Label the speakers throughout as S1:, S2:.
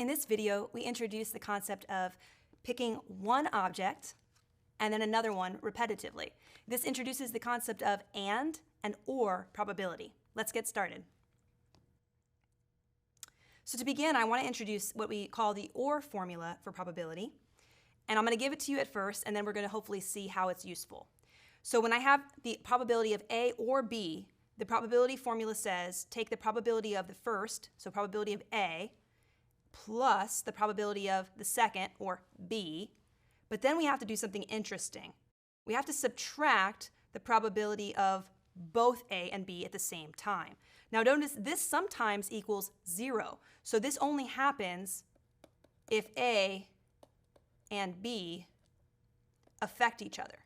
S1: In this video, we introduce the concept of picking one object and then another one repetitively. This introduces the concept of and or probability. Let's get started. So to begin, I want to introduce what we call the or formula for probability. And I'm going to give it to you at first, and then we're going to hopefully see how it's useful. So when I have the probability of A or B, the probability formula says take the probability of the first, so probability of A, plus the probability of the second, or B, but then we have to do something interesting. We have to subtract the probability of both A and B at the same time. Now notice this sometimes equals 0, so this only happens if A and B affect each other.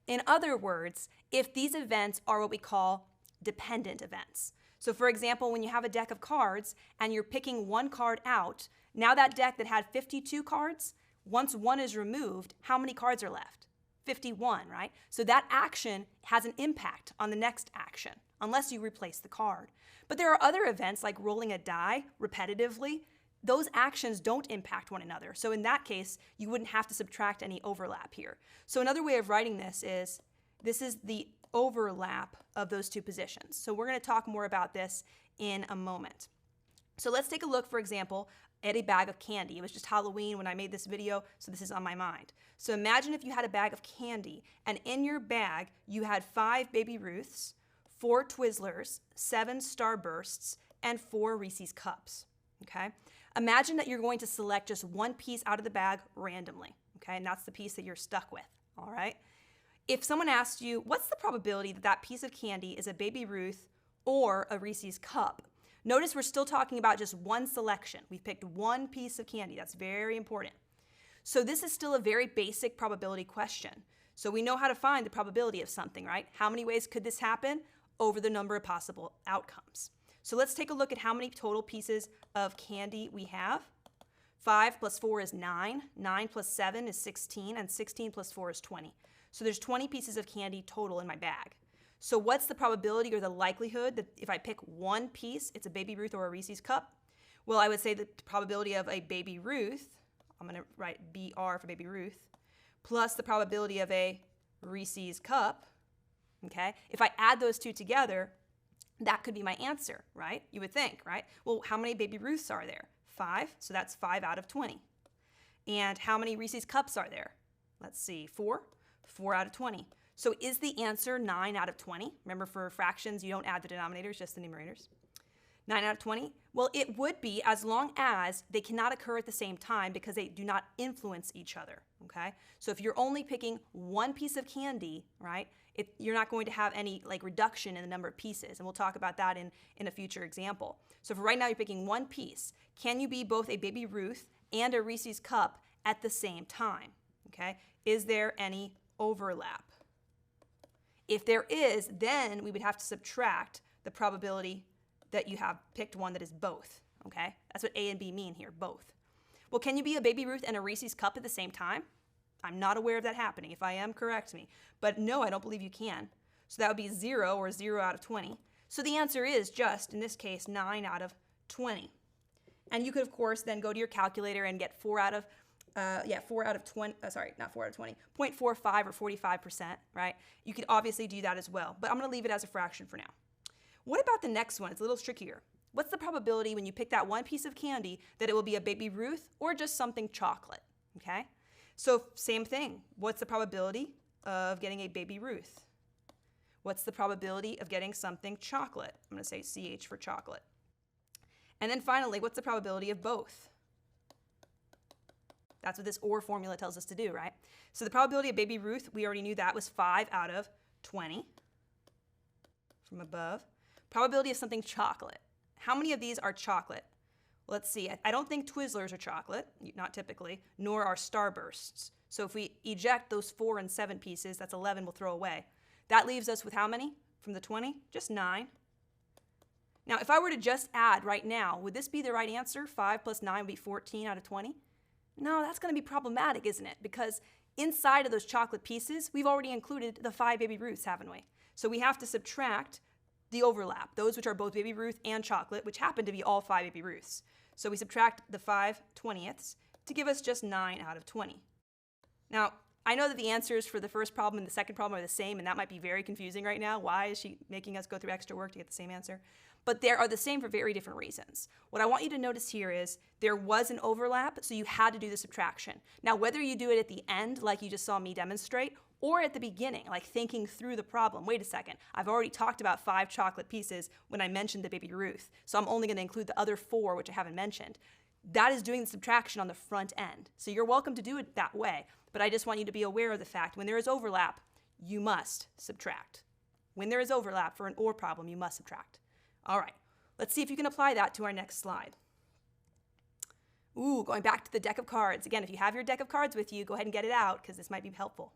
S1: In other words, if these events are what we call dependent events. So for example, when you have a deck of cards and you're picking one card out, now that deck that had 52 cards, once one is removed, how many cards are left? 51, right? So that action has an impact on the next action, unless you replace the card. But there are other events like rolling a die repetitively. Those actions don't impact one another. So in that case, you wouldn't have to subtract any overlap here. So another way of writing this is the overlap of those two positions. So we're going to talk more about this in a moment. So let's take a look, for example, at a bag of candy. It was just Halloween when I made this video, so this is on my mind. So imagine if you had a bag of candy, and in your bag you had 5 Baby Ruths, 4 Twizzlers, 7 Starbursts, and 4 Reese's Cups. Okay? Imagine that you're going to select just one piece out of the bag randomly, okay? And that's the piece that you're stuck with, all right? If someone asked you, what's the probability that that piece of candy is a Baby Ruth or a Reese's Cup? Notice we're still talking about just one selection. We've picked one piece of candy. That's very important. So this is still a very basic probability question. So we know how to find the probability of something, right? How many ways could this happen? Over the number of possible outcomes. So let's take a look at how many total pieces of candy we have. 5 plus 4 is 9, 9 plus 7 is 16, and 16 plus 4 is 20. So there's 20 pieces of candy total in my bag. So what's the probability or the likelihood that if I pick one piece, it's a Baby Ruth or a Reese's Cup? Well, I would say the probability of a Baby Ruth, I'm going to write BR for Baby Ruth, plus the probability of a Reese's Cup, okay? If I add those two together, that could be my answer, right? You would think, right? Well, how many Baby Ruths are there? 5, so that's 5 out of 20. And how many Reese's Cups are there? Let's see, 4? 4 out of 20. So is the answer 9 out of 20? Remember, for fractions, you don't add the denominators, just the numerators. 9 out of 20? Well, it would be as long as they cannot occur at the same time because they do not influence each other, okay? So if you're only picking one piece of candy, right, you're not going to have any reduction in the number of pieces, and we'll talk about that in a future example. So for right now, you're picking one piece. Can you be both a Baby Ruth and a Reese's Cup at the same time, okay? Is there any overlap? If there is, then we would have to subtract the probability that you have picked one that is both, okay? That's what A and B mean here, both. Well, can you be a Baby Ruth and a Reese's Cup at the same time? I'm not aware of that happening. If I am, correct me. But no, I don't believe you can. So that would be 0 or 0 out of 20. So the answer is just, in this case, 9 out of 20. And you could, of course, then go to your calculator and get 4 out of 20, not 4 out of 20, 0.45 or 45%, right? You could obviously do that as well, but I'm going to leave it as a fraction for now. What about the next one? It's a little trickier. What's the probability when you pick that one piece of candy that it will be a Baby Ruth or just something chocolate, okay? So same thing. What's the probability of getting a Baby Ruth? What's the probability of getting something chocolate? I'm going to say CH for chocolate. And then finally, what's the probability of both? That's what this OR formula tells us to do, right? So the probability of Baby Ruth, we already knew that was 5 out of 20 from above. Probability of something chocolate. How many of these are chocolate? Let's see. I don't think Twizzlers are chocolate, not typically, nor are Starbursts. So if we eject those 4 and 7 pieces, that's 11 we'll throw away. That leaves us with how many from the 20? Just 9. Now, if I were to just add right now, would this be the right answer? 5 plus 9 would be 14 out of 20? No, that's going to be problematic, isn't it? Because inside of those chocolate pieces, we've already included the 5 Baby Ruths, haven't we? So we have to subtract the overlap, those which are both Baby Ruth and chocolate, which happen to be all 5 Baby Ruths. So we subtract the 5/20ths to give us just 9 out of 20. Now, I know that the answers for the first problem and the second problem are the same, and that might be very confusing right now. Why is she making us go through extra work to get the same answer? But they are the same for very different reasons. What I want you to notice here is there was an overlap, so you had to do the subtraction. Now, whether you do it at the end, like you just saw me demonstrate, or at the beginning, like thinking through the problem. Wait a second, I've already talked about 5 chocolate pieces when I mentioned the Baby Ruth, so I'm only going to include the other 4, which I haven't mentioned. That is doing the subtraction on the front end. So you're welcome to do it that way, but I just want you to be aware of the fact when there is overlap, you must subtract. When there is overlap for an OR problem, you must subtract. All right, let's see if you can apply that to our next slide. Ooh, going back to the deck of cards. Again, if you have your deck of cards with you, go ahead and get it out because this might be helpful.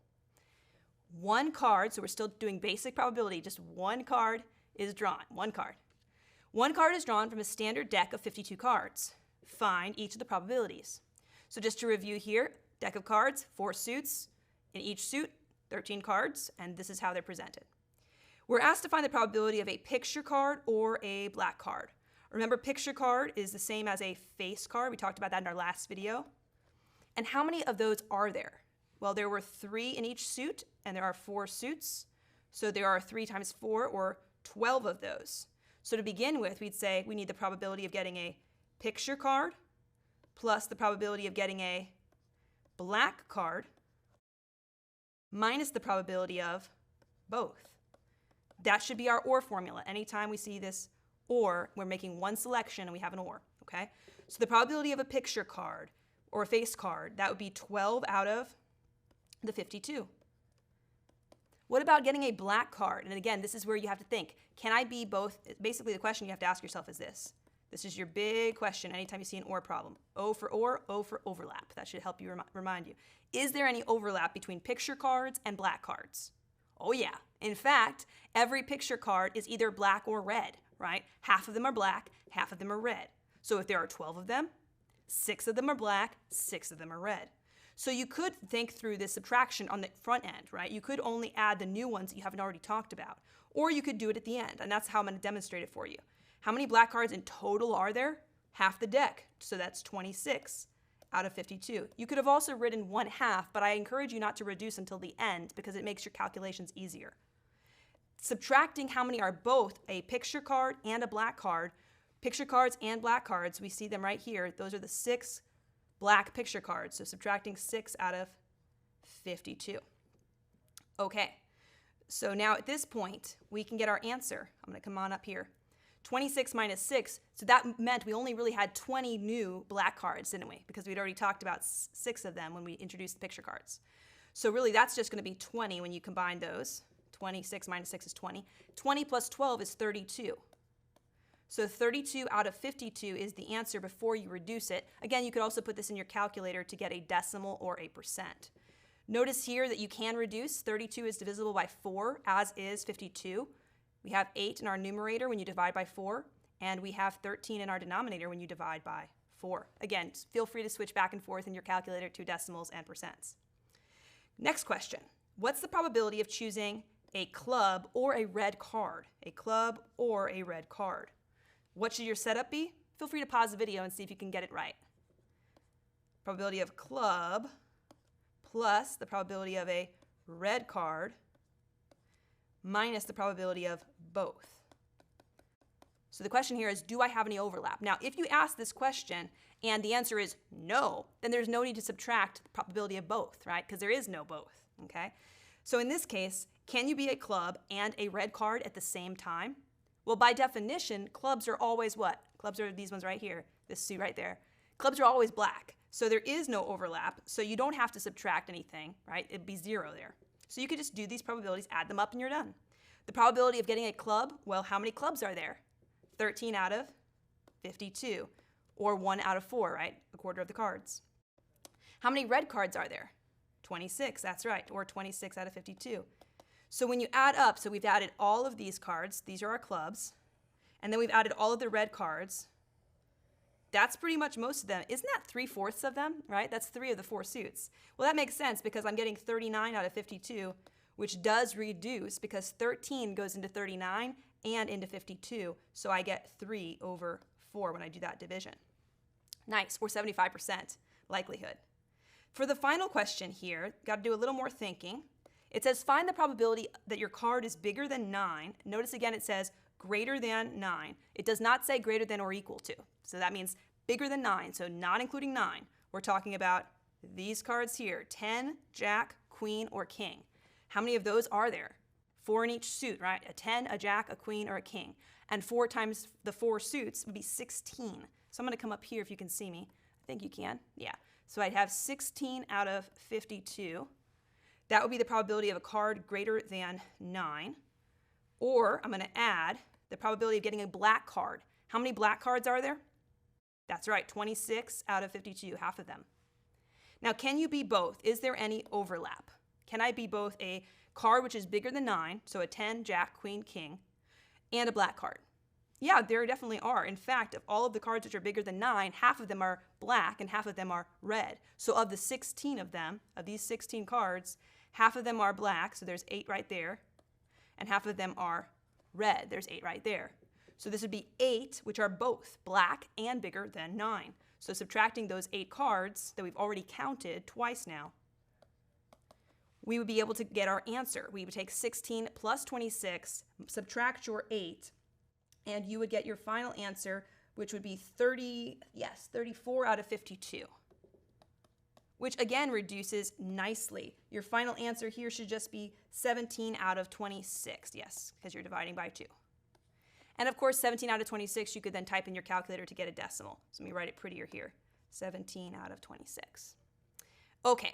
S1: One card, so we're still doing basic probability, just one card is drawn, one card. One card is drawn from a standard deck of 52 cards. Find each of the probabilities. So just to review here, deck of cards, 4 suits. In each suit, 13 cards, and this is how they're presented. We're asked to find the probability of a picture card or a black card. Remember, picture card is the same as a face card. We talked about that in our last video. And how many of those are there? Well, there were 3 in each suit, and there are 4 suits. So there are 3 times 4, or 12 of those. So to begin with, we'd say we need the probability of getting a picture card plus the probability of getting a black card minus the probability of both. That should be our OR formula. Anytime we see this OR, we're making one selection and we have an OR, okay? So the probability of a picture card or a face card, that would be 12 out of the 52. What about getting a black card? And again, this is where you have to think, can I be both? Basically, the question you have to ask yourself is this. This is your big question anytime you see an OR problem. O for OR, O for overlap. That should help you remind you. Is there any overlap between picture cards and black cards? Oh yeah. In fact, every picture card is either black or red, right? Half of them are black, half of them are red. So if there are 12 of them, 6 of them are black, 6 of them are red. So you could think through this subtraction on the front end, right? You could only add the new ones that you haven't already talked about. Or you could do it at the end, and that's how I'm going to demonstrate it for you. How many black cards in total are there? Half the deck, so that's 26 out of 52. You could have also written 1/2, but I encourage you not to reduce until the end because it makes your calculations easier. Subtracting how many are both a picture card and a black card, picture cards and black cards, we see them right here. Those are the 6 black picture cards, so subtracting 6 out of 52. Okay, so now at this point, we can get our answer. I'm going to come on up here. 26 minus 6, so that meant we only really had 20 new black cards, didn't we? Because we'd already talked about 6 of them when we introduced the picture cards. So really, that's just going to be 20 when you combine those. 26 minus 6 is 20. 20 plus 12 is 32. So 32 out of 52 is the answer before you reduce it. Again, you could also put this in your calculator to get a decimal or a percent. Notice here that you can reduce. 32 is divisible by 4, as is 52. We have 8 in our numerator when you divide by 4, and we have 13 in our denominator when you divide by 4. Again, feel free to switch back and forth in your calculator to decimals and percents. Next question. What's the probability of choosing a club or a red card? A club or a red card. What should your setup be? Feel free to pause the video and see if you can get it right. Probability of club plus the probability of a red card minus the probability of both. So the question here is, do I have any overlap? Now, if you ask this question and the answer is no, then there's no need to subtract the probability of both, right? Because there is no both, okay? So in this case, can you be a club and a red card at the same time? Well, by definition, clubs are always what? Clubs are these ones right here, this suit right there. Clubs are always black, so there is no overlap, so you don't have to subtract anything, right? It'd be 0 there. So you could just do these probabilities, add them up, and you're done. The probability of getting a club, well, how many clubs are there? 13 out of 52, or 1 out of 4, right? A quarter of the cards. How many red cards are there? 26, that's right, or 26 out of 52. So when you add up, so we've added all of these cards, these are our clubs, and then we've added all of the red cards. That's pretty much most of them. Isn't that 3/4 of them, right? That's 3 of the 4 suits. Well, that makes sense because I'm getting 39 out of 52, which does reduce because 13 goes into 39 and into 52, so I get 3 over 4 when I do that division. Nice, or 75% likelihood. For the final question here, got to do a little more thinking. It says find the probability that your card is bigger than 9. Notice again it says greater than 9. It does not say greater than or equal to. So that means bigger than 9, so not including 9. We're talking about these cards here, 10, Jack, Queen, or King. How many of those are there? 4 in each suit, right? A 10, a Jack, a Queen, or a King. And 4 times the 4 suits would be 16. So I'm going to come up here if you can see me. I think you can. Yeah. So I'd have 16 out of 52. That would be the probability of a card greater than 9. Or I'm going to add the probability of getting a black card. How many black cards are there? That's right, 26 out of 52, half of them. Now, can you be both? Is there any overlap? Can I be both a card which is bigger than 9, so a 10, Jack, Queen, King, and a black card? Yeah, there definitely are. In fact, of all of the cards which are bigger than 9, half of them are black and half of them are red. So of the 16 of them, of these 16 cards, half of them are black, so there's 8 right there, and half of them are red. There's 8 right there. So this would be 8, which are both black and bigger than 9. So subtracting those 8 cards that we've already counted twice now, we would be able to get our answer. We would take 16 plus 26, subtract your 8, and you would get your final answer, which would be 34 out of 52, which again reduces nicely. Your final answer here should just be 17 out of 26, yes, because you're dividing by 2. And of course, 17 out of 26, you could then type in your calculator to get a decimal. So let me write it prettier here, 17 out of 26. Okay,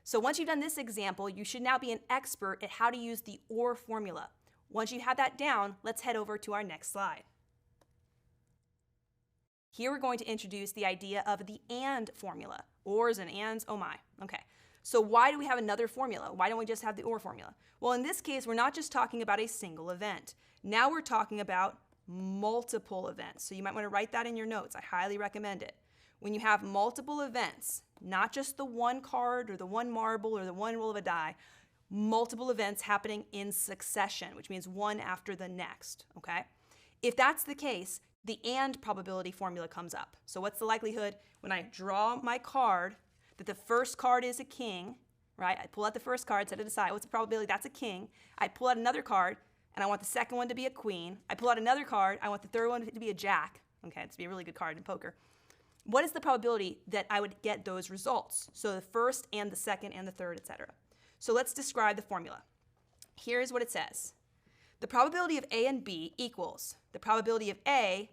S1: so once you've done this example, you should now be an expert at how to use the OR formula. Once you have that down, let's head over to our next slide. Here we're going to introduce the idea of the AND formula. ORs and ANDs, oh my. Okay, so why do we have another formula? Why don't we just have the OR formula? Well, in this case, we're not just talking about a single event. Now we're talking about multiple events. So you might want to write that in your notes. I highly recommend it. When you have multiple events, not just the one card or the one marble or the one roll of a die, multiple events happening in succession, which means one after the next, okay? If that's the case, the AND probability formula comes up. So what's the likelihood when I draw my card that the first card is a king, right? I pull out the first card, set it aside. What's the probability that's a king? I pull out another card, and I want the second one to be a queen. I pull out another card. I want the third one to be a jack. Okay, it's to be a really good card in poker. What is the probability that I would get those results? So the first and the second and the third, etc. So let's describe the formula. Here's what it says. The probability of A and B equals the probability of A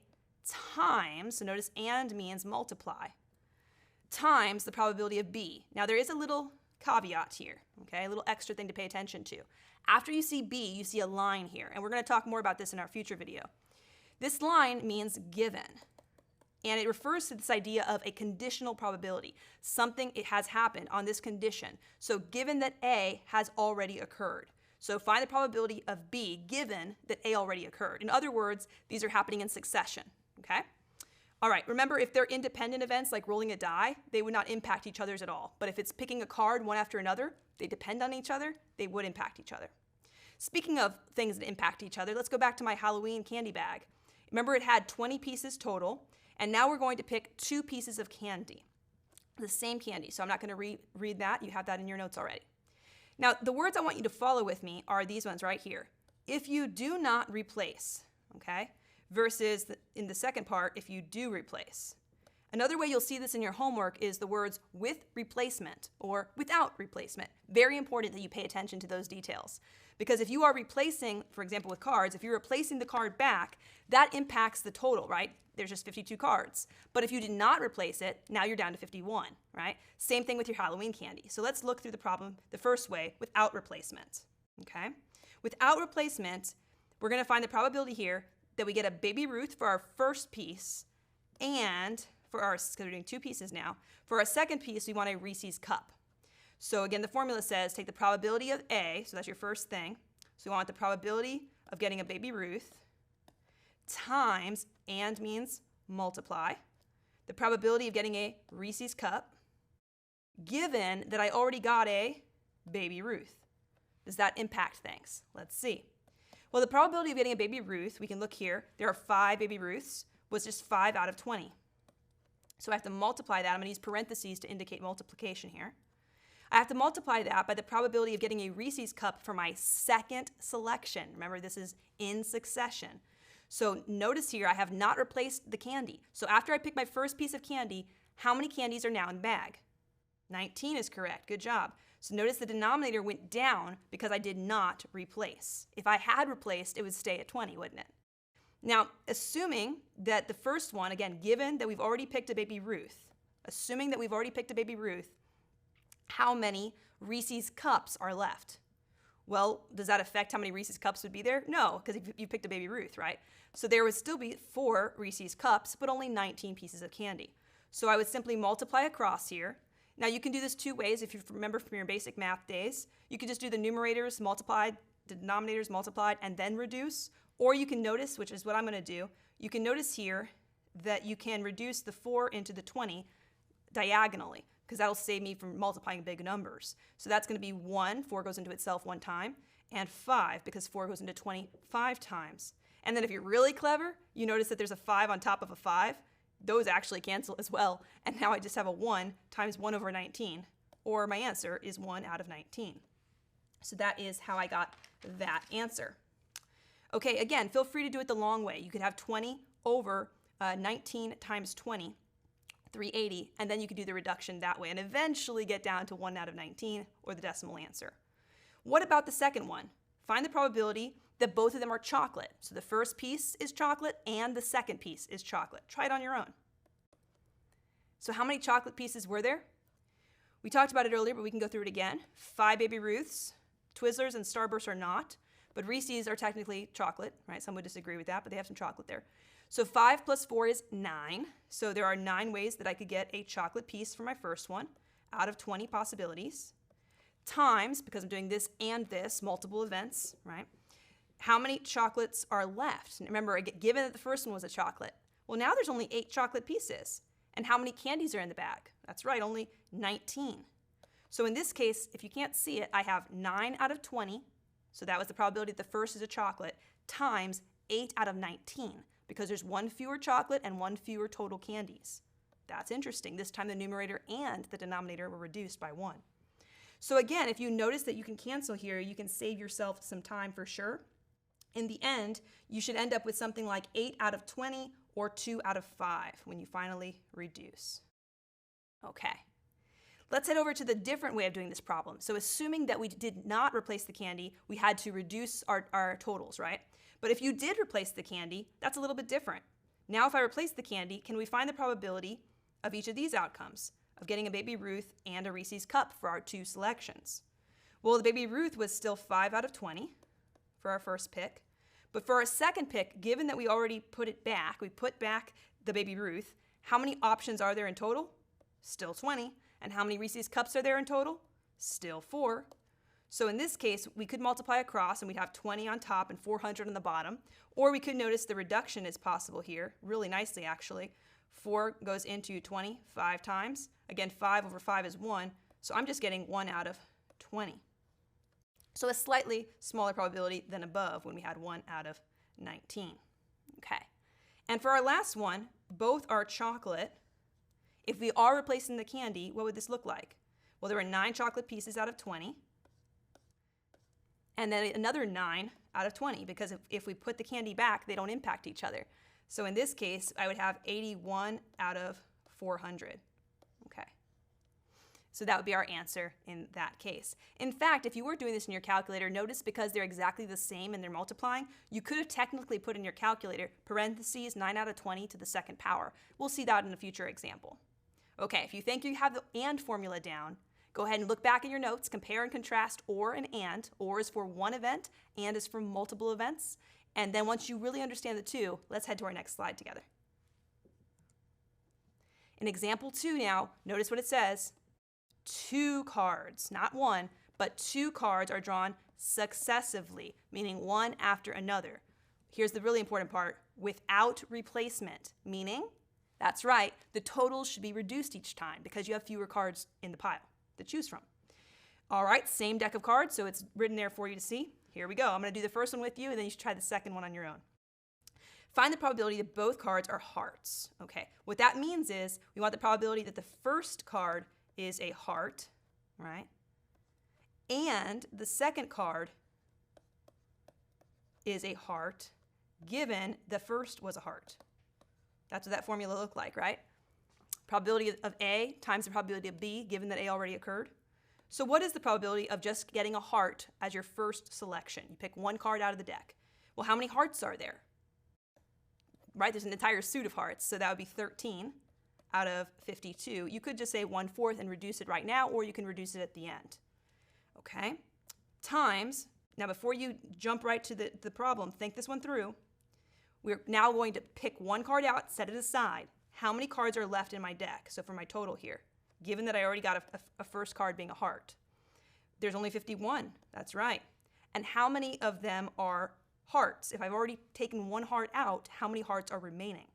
S1: times, so notice and means multiply, times the probability of B. Now there is a little caveat here, okay, a little extra thing to pay attention to. After you see B, you see a line here, and we're going to talk more about this in our future video. This line means given, and it refers to this idea of a conditional probability. Something it has happened on this condition. So given that A has already occurred. So find the probability of B given that A already occurred. In other words, these are happening in succession, okay? All right, remember if they're independent events like rolling a die, they would not impact each other's at all. But if it's picking a card one after another, they depend on each other, they would impact each other. Speaking of things that impact each other, let's go back to my Halloween candy bag. Remember it had 20 pieces total, and now we're going to pick 2 pieces of candy, the same candy. So I'm not going to read that. You have that in your notes already. Now, the words I want you to follow with me are these ones right here. If you do not replace, okay, versus in the second part, if you do replace. Another way you'll see this in your homework is the words with replacement or without replacement. Very important that you pay attention to those details. Because if you are replacing, for example with cards, if you're replacing the card back, that impacts the total, right? There's just 52 cards. But if you did not replace it, now you're down to 51, right? Same thing with your Halloween candy. So let's look through the problem the first way, without replacement, okay? Without replacement, we're going to find the probability here that we get a Baby Ruth for our first piece, and for our, because we're doing 2 pieces now, for our second piece, we want a Reese's cup. So again, the formula says take the probability of A, so that's your first thing. So we want the probability of getting a Baby Ruth times, and means multiply, the probability of getting a Reese's cup, given that I already got a Baby Ruth. Does that impact things? Let's see. Well, the probability of getting a baby Ruth, we can look here. There are 5 baby Ruths, was just 5 out of 20. So I have to multiply that. I'm going to use parentheses to indicate multiplication here. I have to multiply that by the probability of getting a Reese's cup for my second selection. Remember, this is in succession. So notice here, I have not replaced the candy. So after I pick my first piece of candy, how many candies are now in the bag? 19 is correct. Good job. So notice the denominator went down because I did not replace. If I had replaced, it would stay at 20, wouldn't it? Now, assuming that the first one, again, given that we've already picked a baby Ruth, how many Reese's cups are left? Well, does that affect how many Reese's cups would be there? No, because you picked a baby Ruth, right? So there would still be 4 Reese's cups, but only 19 pieces of candy. So I would simply multiply across here. Now you can do this 2 ways if you remember from your basic math days. You can just do the numerators multiplied, the denominators multiplied, and then reduce. Or you can notice, which is what I'm going to do, you can notice here that you can reduce the 4 into the 20 diagonally, because that'll save me from multiplying big numbers. So that's going to be 1, 4 goes into itself 1 time, and 5, because 4 goes into 20 5 times. And then if you're really clever, you notice that there's a 5 on top of a 5. Those actually cancel as well, and now I just have a 1 times 1 over 19, or my answer is 1 out of 19. So that is how I got that answer. Okay, again, feel free to do it the long way. You could have 20 over 19 times 20, 380, and then you could do the reduction that way and eventually get down to 1 out of 19, or the decimal answer. What about the second one? Find the probability that both of them are chocolate. So the first piece is chocolate and the second piece is chocolate. Try it on your own. So how many chocolate pieces were there? We talked about it earlier, but we can go through it again. 5 Baby Ruths. Twizzlers and Starbursts are not, but Reese's are technically chocolate, right? Some would disagree with that, but they have some chocolate there. So 5 plus 4 is 9. So there are 9 ways that I could get a chocolate piece for my first one out of 20 possibilities. Times, because I'm doing this and this, multiple events, right? How many chocolates are left? And remember, given that the first one was a chocolate, well, now there's only 8 chocolate pieces. And how many candies are in the bag? That's right, only 19. So in this case, if you can't see it, I have 9 out of 20. So that was the probability that the first is a chocolate, times 8 out of 19, because there's 1 fewer chocolate and 1 fewer total candies. That's interesting. This time the numerator and the denominator were reduced by 1. So again, if you notice that you can cancel here, you can save yourself some time for sure. In the end, you should end up with something like 8 out of 20 or 2 out of 5 when you finally reduce. Okay, let's head over to the different way of doing this problem. So assuming that we did not replace the candy, we had to reduce our totals, right? But if you did replace the candy, that's a little bit different. Now if I replace the candy, can we find the probability of each of these outcomes, of getting a Baby Ruth and a Reese's cup for our 2 selections? Well, the Baby Ruth was still 5 out of 20 for our first pick. But for our second pick, given that we already put it back, we put back the Baby Ruth, how many options are there in total? Still 20. And how many Reese's cups are there in total? Still 4. So in this case, we could multiply across and we'd have 20 on top and 400 on the bottom. Or we could notice the reduction is possible here, really nicely actually. 4 goes into 20 5 times. Again, 5 over 5 is 1. So I'm just getting 1 out of 20. So a slightly smaller probability than above when we had 1 out of 19. Okay. And for our last one, both are chocolate. If we are replacing the candy, what would this look like? Well, there were 9 chocolate pieces out of 20. And then another 9 out of 20, because if we put the candy back, they don't impact each other. So in this case, I would have 81 out of 400. Okay. So that would be our answer in that case. In fact, if you were doing this in your calculator, notice because they're exactly the same and they're multiplying, you could have technically put in your calculator parentheses 9 out of 20 to the second power. We'll see that in a future example. Okay, if you think you have the AND formula down, go ahead and look back at your notes, compare and contrast OR and AND. OR is for one event, AND is for multiple events. And then once you really understand the two, let's head to our next slide together. In example 2 now, notice what it says. 2 cards, not 1, but 2 cards are drawn successively, meaning one after another. Here's the really important part, without replacement, meaning, that's right, the totals should be reduced each time because you have fewer cards in the pile to choose from. All right, same deck of cards, so it's written there for you to see. Here we go. I'm going to do the first one with you, and then you should try the second one on your own. Find the probability that both cards are hearts. Okay, what that means is we want the probability that the first card is a heart, right? And the second card is a heart, given the first was a heart. That's what that formula looked like, right? Probability of A times the probability of B, given that A already occurred. So what is the probability of just getting a heart as your first selection? You pick one card out of the deck. Well, how many hearts are there? Right, there's an entire suit of hearts, so that would be 13 out of 52. You could just say 1/4 and reduce it right now, or you can reduce it at the end. Okay, times, now before you jump right to the problem, think this one through. We're now going to pick one card out, set it aside. How many cards are left in my deck? So for my total here, given that I already got a first card being a heart, there's only 51, that's right. And how many of them are hearts? If I've already taken one heart out, how many hearts are remaining?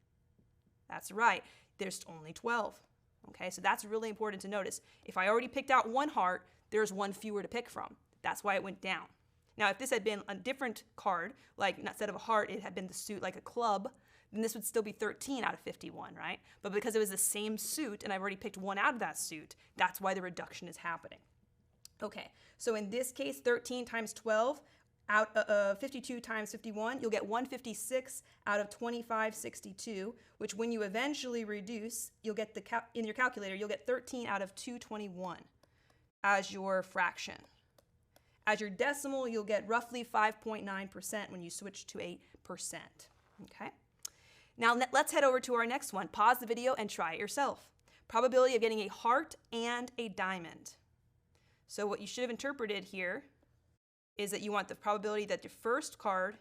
S1: That's right, there's only 12. Okay, so that's really important to notice. If I already picked out one heart, there's one fewer to pick from. That's why it went down. Now, if this had been a different card, like instead of a heart, it had been the suit like a club, then this would still be 13 out of 51, right? But because it was the same suit and I've already picked one out of that suit, that's why the reduction is happening. Okay, so in this case, 13 times 12, out of 52 times 51, you'll get 156 out of 2562, which when you eventually reduce, you'll get in your calculator, you'll get 13 out of 221 as your fraction. As your decimal, you'll get roughly 5.9% when you switch to a percent. Okay? Now let's head over to our next one. Pause the video and try it yourself. Probability of getting a heart and a diamond. So what you should have interpreted here is that you want the probability that your first card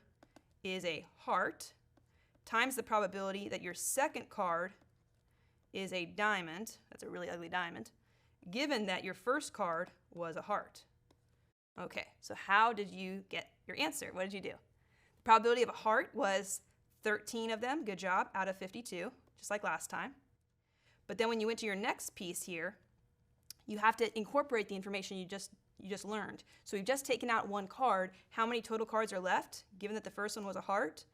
S1: is a heart times the probability that your second card is a diamond, that's a really ugly diamond, given that your first card was a heart. Okay, so how did you get your answer? What did you do? The probability of a heart was 13 of them, good job, out of 52, just like last time. But then when you went to your next piece here, you have to incorporate the information you just learned. So we've just taken out one card. How many total cards are left? Given that the first one was a heart,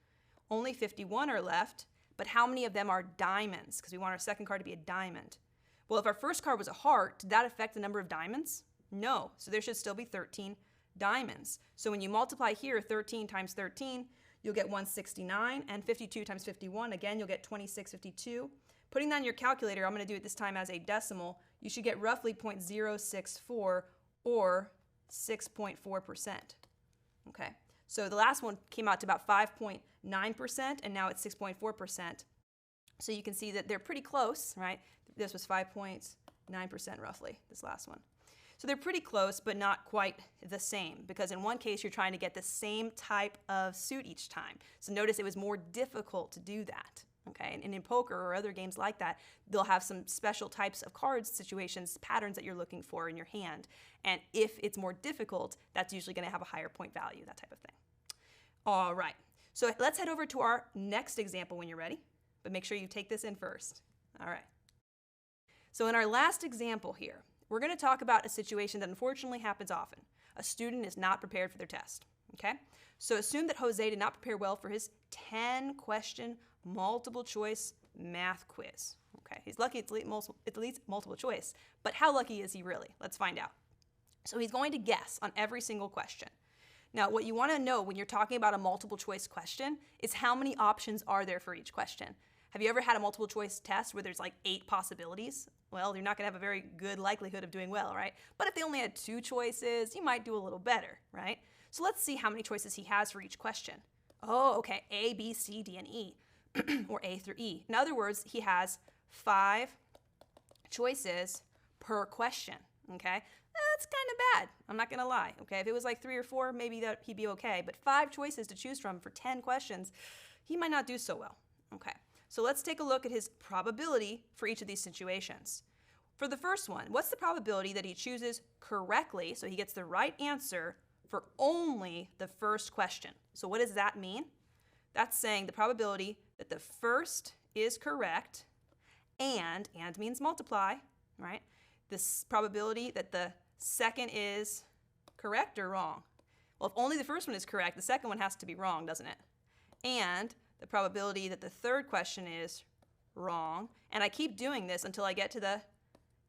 S1: only 51 are left, but how many of them are diamonds? Because we want our second card to be a diamond. Well, if our first card was a heart, did that affect the number of diamonds? No, so there should still be 13 diamonds. So when you multiply here, 13 times 13, you'll get 169, and 52 times 51, again, you'll get 2652. Putting that in your calculator, I'm going to do it this time as a decimal, you should get roughly 0.064 or 6.4%. Okay, so the last one came out to about 5.9%, and now it's 6.4%. So you can see that they're pretty close, right? This was 5.9% roughly, this last one. So they're pretty close, but not quite the same, because in one case, you're trying to get the same type of suit each time. So notice it was more difficult to do that. Okay, and in poker or other games like that, they'll have some special types of cards, situations, patterns that you're looking for in your hand. And if it's more difficult, that's usually going to have a higher point value, that type of thing. All right, so let's head over to our next example when you're ready, but make sure you take this in first. All right. So in our last example here, we're going to talk about a situation that unfortunately happens often. A student is not prepared for their test. Okay, so assume that Jose did not prepare well for his 10-question multiple choice math quiz. Okay, he's lucky it's at least multiple choice, but how lucky is he really? Let's find out. So he's going to guess on every single question. Now, what you want to know when you're talking about a multiple choice question is how many options are there for each question. Have you ever had a multiple choice test where there's like 8 possibilities? Well, you're not going to have a very good likelihood of doing well, right? But if they only had 2 choices, you might do a little better, right? So let's see how many choices he has for each question. Oh, okay, A, B, C, D, and E. Or A through E. In other words, he has 5 choices per question, okay? That's kind of bad, I'm not gonna lie, okay? If it was like 3 or 4, maybe he'd be okay, but 5 choices to choose from for 10 questions, he might not do so well, okay? So let's take a look at his probability for each of these situations. For the first one, what's the probability that he chooses correctly, so he gets the right answer for only the first question? So what does that mean? That's saying the probability that the first is correct, and means multiply, right? This probability that the second is correct or wrong. Well, if only the first one is correct, the second one has to be wrong, doesn't it? And the probability that the third question is wrong. And I keep doing this until I get to the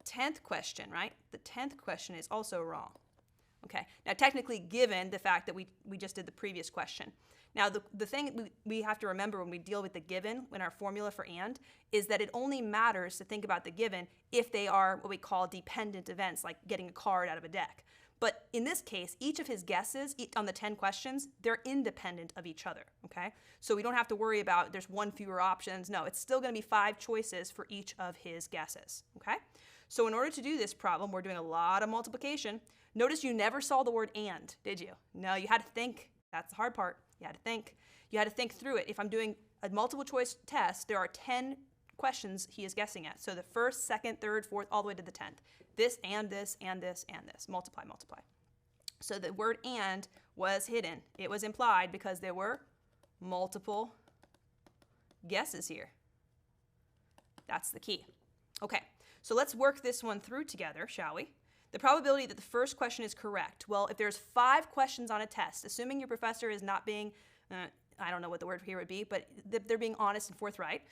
S1: 10th question, right? The 10th question is also wrong. Okay, now technically given the fact that we just did the previous question. Now the thing we have to remember when we deal with the given in our formula for and is that it only matters to think about the given if they are what we call dependent events, like getting a card out of a deck. But in this case, each of his guesses on the 10 questions, they're independent of each other, okay? So we don't have to worry about there's one fewer options. No, it's still going to be 5 choices for each of his guesses, okay? So in order to do this problem, we're doing a lot of multiplication. Notice you never saw the word and, did you? No, you had to think. That's the hard part. You had to think. You had to think through it. If I'm doing a multiple choice test, there are 10 questions he is guessing at. So the first, second, third, fourth, all the way to the 10th. This and this and this and this. Multiply, multiply. So the word and was hidden. It was implied because there were multiple guesses here. That's the key. Okay, so let's work this one through together, shall we? The probability that the first question is correct. Well, if there's 5 questions on a test, assuming your professor is not being, I don't know what the word here would be, but they're being honest and forthright,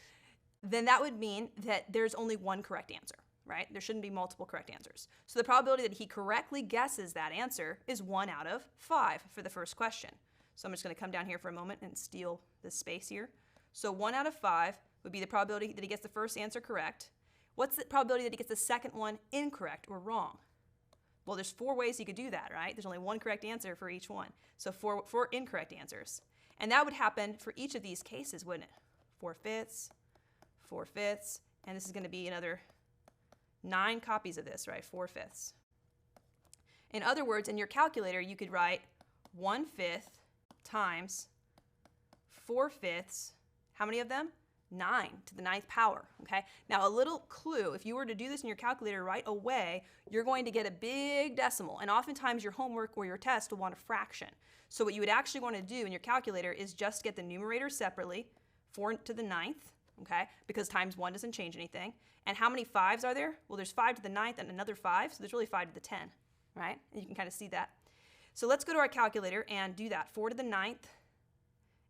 S1: then that would mean that there's only one correct answer, right? There shouldn't be multiple correct answers. So the probability that he correctly guesses that answer is 1 out of 5 for the first question. So I'm just going to come down here for a moment and steal this space here. So 1 out of 5 would be the probability that he gets the first answer correct. What's the probability that he gets the second one incorrect or wrong? Well, there's 4 ways you could do that, right? There's only one correct answer for each one. So 4 incorrect answers. And that would happen for each of these cases, wouldn't it? 4/5, 4/5, and this is going to be another 9 copies of this, right? 4/5. In other words, in your calculator, you could write 1/5 times 4/5. How many of them? 9 to the 9th power, okay? Now a little clue, if you were to do this in your calculator right away, you're going to get a big decimal, and oftentimes your homework or your test will want a fraction. So what you would actually want to do in your calculator is just get the numerator separately, 4 to the 9th, okay? Because times 1 doesn't change anything. And how many 5s are there? Well, there's 5 to the 9th and another 5, so there's really 5 to the 10, right? And you can kind of see that. So let's go to our calculator and do that, 4 to the 9th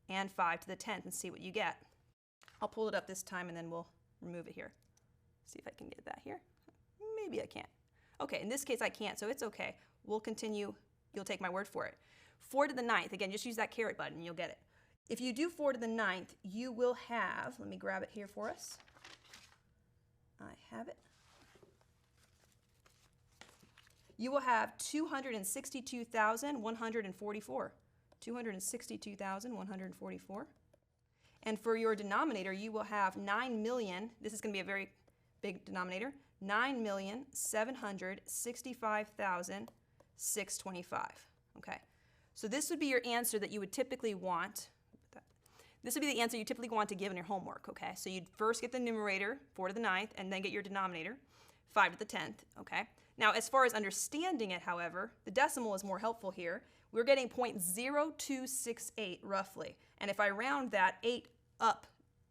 S1: and 5 to the 10th, and see what you get. I'll pull it up this time and then we'll remove it here. See if I can get that here. Maybe I can't. Okay, in this case I can't, so it's okay. We'll continue. You'll take my word for it. 4 to the 9th, again, just use that caret button and you'll get it. If you do 4 to the 9th, you will have, let me grab it here for us. I have it. You will have 262,144. 262,144. And for your denominator, you will have 9 million, this is going to be a very big denominator, 9,765,625. Okay, so this would be your answer that you would typically want. This would be the answer you typically want to give in your homework, okay? So you'd first get the numerator, 4 to the 9th, and then get your denominator, 5 to the 10th, okay? Now, as far as understanding it, however, the decimal is more helpful here. We're getting 0.0268 roughly. And if I round that 8 up,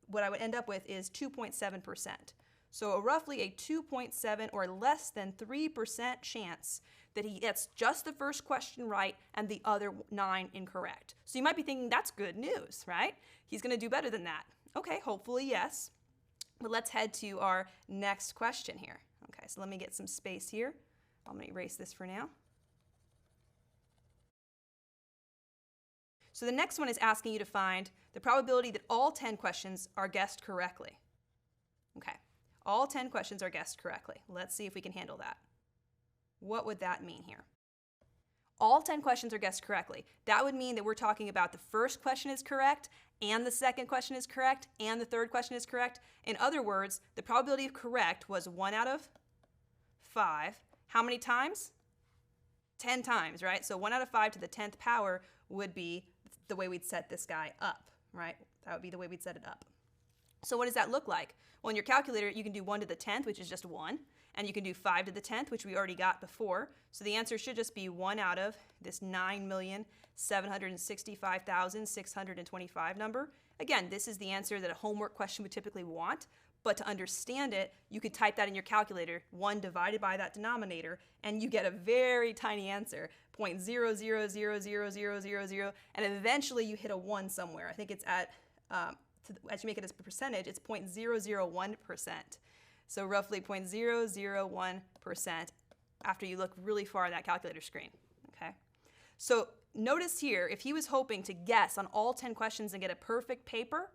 S1: what I would end up with is 2.7%. So roughly a 2.7 or less than 3% chance that he gets just the first question right and the other 9 incorrect. So you might be thinking that's good news, right? He's going to do better than that. Okay, hopefully yes. But let's head to our next question here. Okay, so let me get some space here. I'm going to erase this for now. So the next one is asking you to find the probability that all 10 questions are guessed correctly. Okay, all 10 questions are guessed correctly. Let's see if we can handle that. What would that mean here? All 10 questions are guessed correctly. That would mean that we're talking about the first question is correct, and the second question is correct, and the third question is correct. In other words, the probability of correct was 1 out of 5. How many times? 10 times, right? So 1 out of 5 to the 10th power would be the way we'd set this guy up, right? That would be the way we'd set it up. So what does that look like? Well, in your calculator, you can do 1 to the 10th, which is just 1, and you can do 5 to the 10th, which we already got before. So the answer should just be 1 out of this 9,765,625 number. Again, this is the answer that a homework question would typically want, But to understand it, you could type that in your calculator, 1 divided by that denominator, and you get a very tiny answer, 0.000000, and eventually you hit a 1 somewhere. I think it's at, as you make it as a percentage, it's 0.001%. So roughly 0.001% after you look really far at that calculator screen, okay? So notice here, if he was hoping to guess on all 10 questions and get a perfect paper,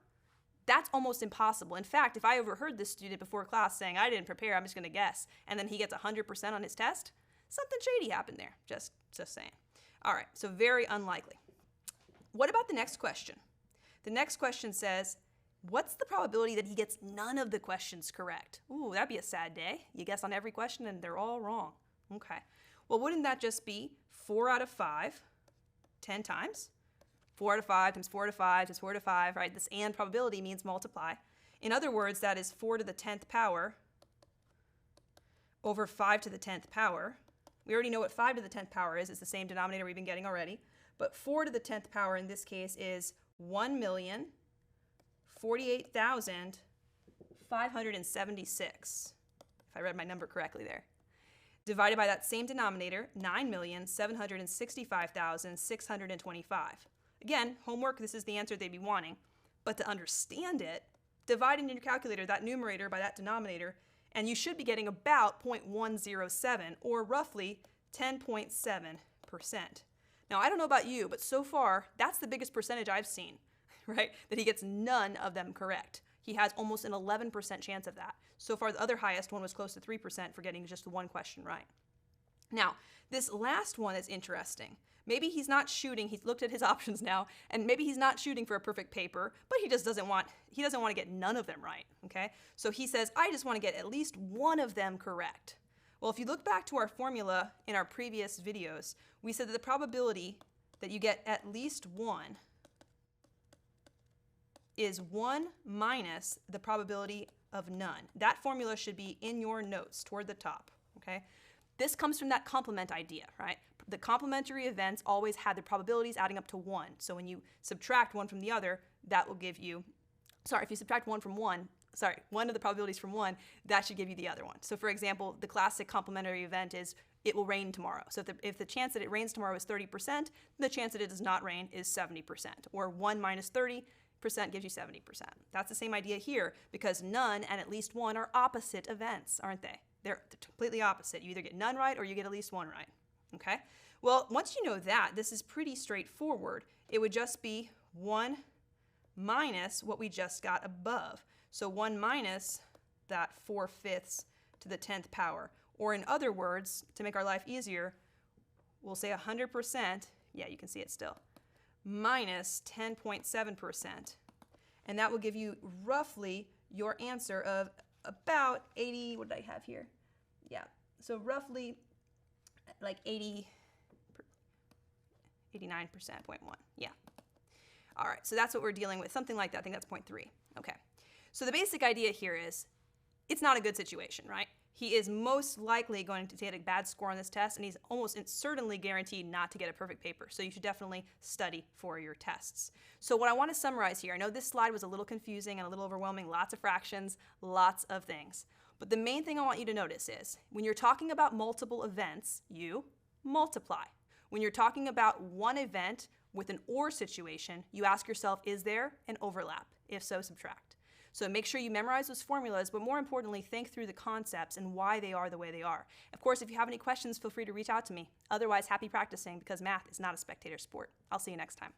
S1: that's almost impossible. In fact, if I overheard this student before class saying, I didn't prepare, I'm just going to guess, and then he gets 100% on his test, something shady happened there, just saying. All right, so very unlikely. What about the next question? The next question says, what's the probability that he gets none of the questions correct? Ooh, that'd be a sad day. You guess on every question and they're all wrong. Okay. Well, wouldn't that just be 4 out of 5, 10 times? 4 out of 5 times 4 out of 5 times 4 out of 5, right? This and probability means multiply. In other words, that is 4 to the 10th power over 5 to the 10th power. We already know what 5 to the 10th power is. It's the same denominator we've been getting already. But 4 to the 10th power in this case is 1,048,576, if I read my number correctly there. Divided by that same denominator, 9,765,625. Again, homework, this is the answer they'd be wanting. But to understand it, divide in your calculator that numerator by that denominator, and you should be getting about 0.107, or roughly 10.7%. Now, I don't know about you, but so far, that's the biggest percentage I've seen, right? That he gets none of them correct. He has almost an 11% chance of that. So far, the other highest one was close to 3% for getting just one question right. Now, this last one is interesting. Maybe he's not shooting, he's looked at his options now, and maybe he's not shooting for a perfect paper, but he just doesn't want to get none of them right, okay? So he says, I just want to get at least one of them correct. Well, if you look back to our formula in our previous videos, we said that the probability that you get at least one is 1 minus the probability of none. That formula should be in your notes toward the top, okay? This comes from that complement idea, right? The complementary events always had the probabilities adding up to 1. So when you subtract one from the other, that will give you, if you subtract one of the probabilities from one, that should give you the other one. So for example, the classic complementary event is it will rain tomorrow. So if the chance that it rains tomorrow is 30%, the chance that it does not rain is 70%. Or 1 minus 30% gives you 70%. That's the same idea here, because none and at least one are opposite events, aren't they? They're completely opposite. You either get none right or you get at least one right. Okay? Well, once you know that, this is pretty straightforward. It would just be 1 minus what we just got above. So 1 minus that 4/5 to the 10th power. Or in other words, to make our life easier, we'll say 100%, yeah, you can see it still, minus 10.7%. And that will give you roughly your answer of about 80, what did I have here? Yeah, so roughly like 89%, 0.1, yeah. All right, so that's what we're dealing with, something like that. I think that's 0.3. Okay, so the basic idea here is it's not a good situation, right? He is most likely going to get a bad score on this test, and he's almost certainly guaranteed not to get a perfect paper. So you should definitely study for your tests. So what I want to summarize here, I know this slide was a little confusing and a little overwhelming, lots of fractions, lots of things. But the main thing I want you to notice is when you're talking about multiple events, you multiply. When you're talking about one event with an or situation, you ask yourself, is there an overlap? If so, subtract. So make sure you memorize those formulas, but more importantly, think through the concepts and why they are the way they are. Of course, if you have any questions, feel free to reach out to me. Otherwise, happy practicing, because math is not a spectator sport. I'll see you next time.